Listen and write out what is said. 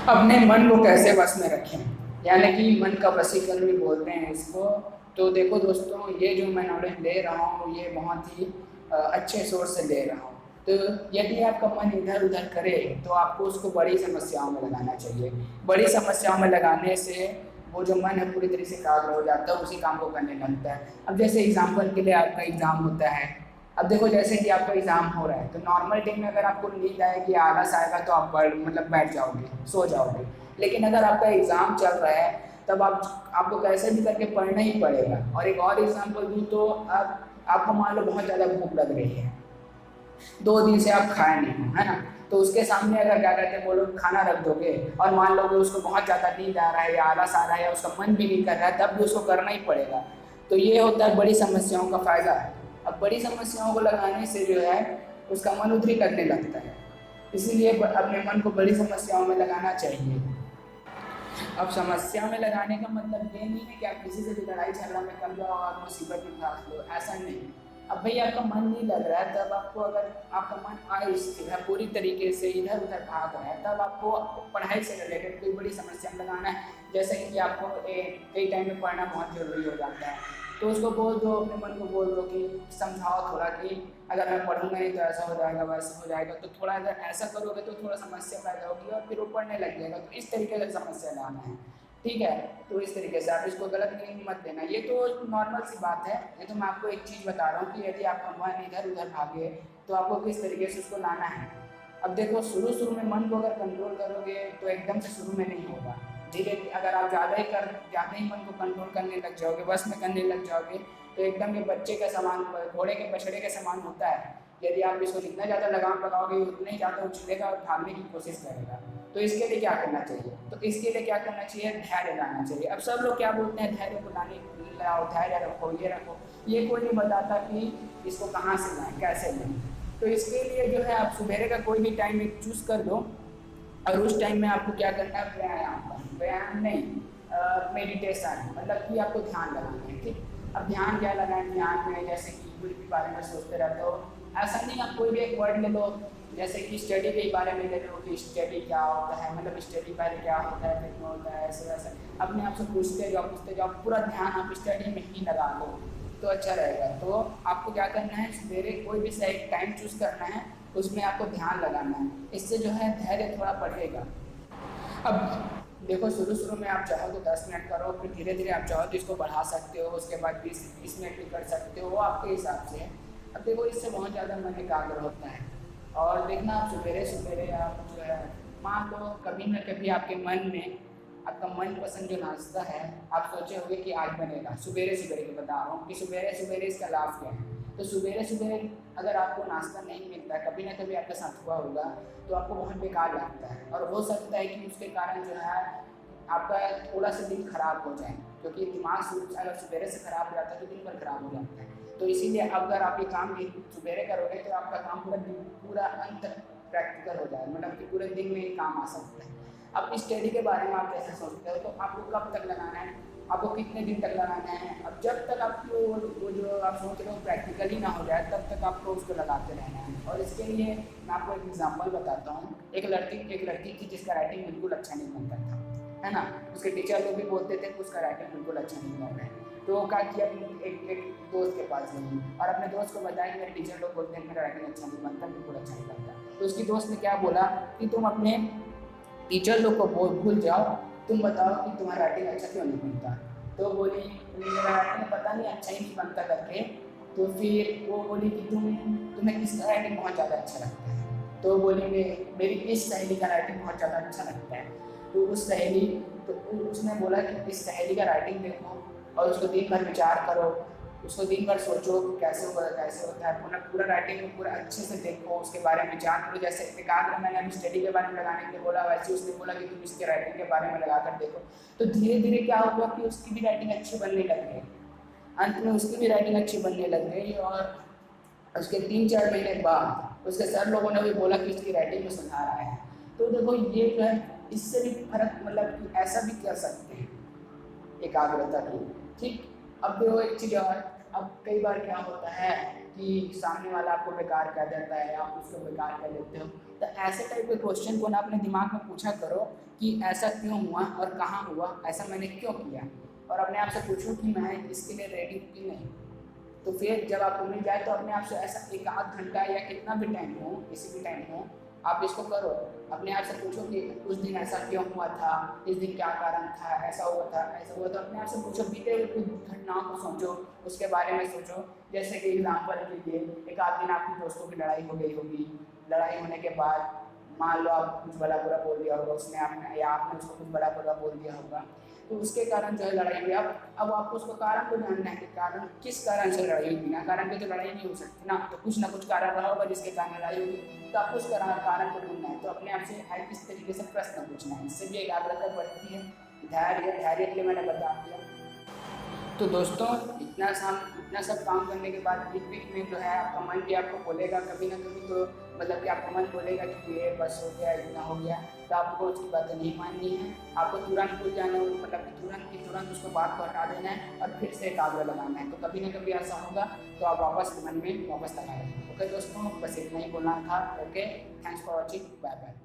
अपने मन को कैसे वश में रखें, यानी कि मन का वशीकरण भी बोलते हैं इसको। तो देखो दोस्तों, ये जो मैं नॉलेज ले रहा हूँ ये बहुत ही अच्छे सोर्स से ले रहा हूँ। तो यदि आपका मन इधर उधर करे तो आपको उसको बड़ी समस्याओं में लगाना चाहिए। बड़ी समस्याओं में लगाने से वो जो मन है पूरी तरह से एकाग्र हो जाता है, उसी काम को करने लगता है। अब जैसे एग्जाम्पल के लिए आपका एग्ज़ाम होता है। अब देखो जैसे कि आपका एग्ज़ाम हो रहा है तो नॉर्मल डे में अगर आपको नींद आएगी, आलस आएगा तो आप बैठ जाओगे, सो जाओगे। लेकिन अगर आपका एग्ज़ाम चल रहा है तब आपको कैसे भी करके पढ़ना ही पड़ेगा। और एक और एग्जांपल दूँ तो आपको मान लो बहुत ज़्यादा भूख लग रही है, 2 दिन से आप खाए नहीं हो, है ना। तो उसके सामने अगर क्या कहते हैं वो लोग खाना रख दोगे और मान लो कि उसको बहुत ज़्यादा नींद आ रहा है या आलस आ रहा है या उसका मन भी नहीं कर रहा है, तब भी उसको करना ही पड़ेगा। तो ये होता है बड़ी समस्याओं का फ़ायदा है। अब बड़ी समस्याओं को लगाने से जो है उसका मन उधर ही करने लगता है। इसीलिए अपने मन को बड़ी समस्याओं में लगाना चाहिए। अब समस्या में लगाने का मतलब ये नहीं है कि आप किसी से भी लड़ाई झगड़ा में कर जाओ और मुसीबत में फंस लो, ऐसा नहीं। अब भाई आपका मन नहीं लग रहा है, तब आपको अगर आपका मन अस्थिर है, पूरी तरीके से इधर उधर भाग रहा है, तब आपको पढ़ाई से रिलेटेड कोई बड़ी समस्या में लगाना है। जैसे कि आपको कई टाइम में पढ़ना बहुत ज़रूरी हो जाता है, तो उसको बोल दो, अपने मन को बोल दो कि समझाओ थोड़ा कि अगर मैं पढ़ूंगा नहीं तो ऐसा हो जाएगा वैसा हो जाएगा, तो थोड़ा अगर ऐसा करोगे तो थोड़ा समस्या पैदा होगी और फिर वो पढ़ने लग जाएगा। तो इस तरीके से समस्या लाना है, ठीक है। तो इस तरीके से आप इसको गलत मीनिंग मत देना, ये तो नॉर्मल सी बात है। ये तो मैं आपको एक चीज़ बता रहा हूँ कि यदि आपका मन इधर उधर भागे तो आपको किस तरीके से उसको लाना है। अब देखो शुरू शुरू में मन को अगर कंट्रोल करोगे तो एकदम से शुरू में नहीं होगा। धीरे अगर आप ज़्यादा ही मन को कंट्रोल करने लग जाओगे, बस में करने लग जाओगे, तो एकदम ये बच्चे के समान, घोड़े के बछड़े के समान होता है। यदि आप इसको जितना ज़्यादा लगाम लगाओगे उतना ही ज़्यादा उछलेगा और भागने की कोशिश करेगा। तो इसके लिए क्या करना चाहिए, तो इसके लिए क्या करना चाहिए, धैर्य लाना चाहिए। अब सब लोग क्या बोलते हैं, धैर्य को लाओ, धैर्य रखो, ये रखो। ये कोई नहीं बताता कि इसको कहाँ से लाएं, कैसे लें। तो इसके लिए जो है आप सुबह का कोई भी टाइम एक चूज़ कर दो और उस टाइम में आपको क्या करना है, व्यायाम नहीं, मेडिटेशन, मतलब कि आपको ध्यान लगाना है, ठीक। अब ध्यान क्या लगाएं, ध्यान में जैसे कि कुछ भी बारे में सोचते रहते हो, ऐसा नहीं। आप कोई भी एक वर्ड ले लो, जैसे कि स्टडी के बारे में ले लो कि स्टडी क्या होता है, मतलब स्टडी पहले क्या होता है, फिर क्या होता है, ऐसे वैसे अपने आप से पूछते जाओ, पूरा ध्यान आप स्टडी में ही लगा लो तो अच्छा रहेगा। तो आपको क्या करना है, सवेरे कोई भी सही टाइम चूज़ करना है, उसमें आपको ध्यान लगाना है। इससे जो है धैर्य थोड़ा बढ़ेगा। अब देखो शुरू शुरू में आप चाहो तो 10 मिनट करो, फिर धीरे धीरे आप चाहो तो इसको बढ़ा सकते हो, उसके बाद 20 मिनट भी कर सकते हो, वो आपके हिसाब से है। अब देखो इससे बहुत ज़्यादा मन एकाग्र होता है। और देखना आप सवेरे सवेरे आप जो है, मान लो कभी ना कभी आपके मन में आपका मनपसंद जो नाश्ता है आप सोचे होंगे कि आज बनेगा, सवेरे सवेरे के बता रहा हूँ कि सवेरे सवेरे इसका लाभ क्या है। तो सवेरे सवेरे अगर आपको नाश्ता नहीं मिलता है, कभी ना कभी आपके साथ हुआ होगा, तो आपको बहुत बेकार लगता है और हो सकता है कि उसके कारण जो है आपका थोड़ा सा दिन खराब हो जाए, क्योंकि दिमाग अगर सवेरे से खराब हो जाता है तो दिन भर खराब हो जाता है। तो इसीलिए अगर आप ये काम सवेरे करोगे तो आपका काम पूरा अंत तक प्रैक्टिकल हो जाएगा, मतलब कि पूरे दिन में ही काम आ सकता है। अब स्टडी के बारे में आप कैसे सोचते हो, तो आपको कब तक लगाना है, आपको कितने दिन तक लगाना है। अब जब तक आपको वो जो आप सोच रहे हो प्रैक्टिकली ना हो जाए तब तक आपको उसको लगाते रहना है। और इसके लिए मैं आपको एक एग्जांपल बताता हूँ। एक लड़की थी जिसका राइटिंग बिल्कुल अच्छा नहीं बनता था, है ना। उसके टीचर लोग भी बोलते थे कि उसका राइटिंग बिल्कुल अच्छा नहीं बन रहा है। तो वो कहा कि अपने एक दोस्त के पास गई और अपने दोस्त को बताया कि मेरे टीचर लोग बोलते हैं मेरा राइटिंग अच्छा नहीं बनता, बिल्कुल अच्छा नहीं बनता। तो उसकी दोस्त ने क्या बोला कि तुम अपने टीचर लोग को भूल जाओ, तुम बताओ कि तुम्हारा राइटिंग अच्छा क्यों नहीं बनता। तो बोली मेरा राइटिंग पता नहीं अच्छा ही नहीं बनता करके। तो फिर वो बोली कि तुम्हें किसका राइटिंग बहुत ज़्यादा अच्छा लगता है। तो बोली मेरी इस सहेली का राइटिंग बहुत ज़्यादा अच्छा लगता है। तो उस सहेली तो उसने बोला कि इस सहेली का राइटिंग देखो और उसको दिन भर विचार करो, उसको दिन भर सोचो कि कैसे होता है, पूरा राइटिंग को पूरा अच्छे से देखो, उसके बारे में विचार करो। जैसे एकाग्र मैंने अभी स्टडी के बारे में लगाने के लिए बोला, वैसे उसने बोला कि तुम इसके राइटिंग के बारे में लगा कर देखो। तो धीरे धीरे क्या हुआ कि उसकी भी राइटिंग अच्छी बनने लग गई। अंत में उसकी भी राइटिंग अच्छी बनने लग गई और उसके 3-4 महीने बाद उसके सर लोगों ने भी बोला कि उसकी राइटिंग में सुधार आया है। तो देखो ये जो है इससे भी फर्क, मतलब कि ऐसा भी कर सकते हैं एकाग्रता की, ठीक। अब देखो एक चीज़ और, अब कई बार क्या होता है कि सामने वाला आपको बेकार कह देता है, आप उसको बेकार कह देते हो। तो ऐसे टाइप के क्वेश्चन को ना अपने दिमाग में पूछा करो कि ऐसा क्यों हुआ और कहाँ हुआ, ऐसा मैंने क्यों किया, और अपने आप से पूछो कि मैं इसके लिए रेडी हूँ कि नहीं। तो फिर जब आपको मिल जाए तो अपने आप से ऐसा एक आध घंटा या कितना भी टाइम हो, किसी भी टाइम हो, आप इसको करो। अपने आप से पूछो कि उस दिन ऐसा क्यों हुआ था, इस दिन क्या कारण था, ऐसा हुआ था, ऐसा हुआ। तो अपने आप से पूछो, बीते हुए कुछ घटनाओं को सोचो, उसके बारे में सोचो। जैसे कि एग्जाम्पल के लिए, एक आध दिन आपकी दोस्तों की लड़ाई हो गई होगी, लड़ाई होने के बाद मान लो आप कुछ बड़ा बुरा बोल दिया होगा उसने, आपने या आपने उसको कुछ बड़ा बुरा बोल दिया होगा, तो उसके कारण जो है लड़ाई हुई। अब आपको उसको कारण को जानना है कि कारण किस कारण से लड़ाई हुई। बिना कारण के तो लड़ाई नहीं हो सकती ना, तो कुछ ना कुछ कारण रहा होगा जिसके कारण लड़ाई होगी। तो आपको उस कारण को ढूंढना है। तो अपने आप से हर किस तरीके से प्रश्न पूछना है, इससे भी एकाग्रता बढ़ती है। धैर्य के लिए मैंने बता दिया। तो दोस्तों इतना सब काम करने के बाद बीच में जो है आपका मन भी आपको बोलेगा कभी ना कभी, तो मतलब कि आपका मन बोलेगा कि ये बस हो गया, इतना हो गया। तो आपको उसकी बातें नहीं माननी है, आपको तुरंत भूल जाना है, मतलब कि तुरंत की तुरंत उसको बात को हटा देना है और फिर से एकाग्र लगाना है। तो कभी ना कभी ऐसा होगा तो आप वापस मन में वापस लगाएंगे। ओके दोस्तों, बस इतना ही बोलना था। Okay, thanks for watching, bye bye.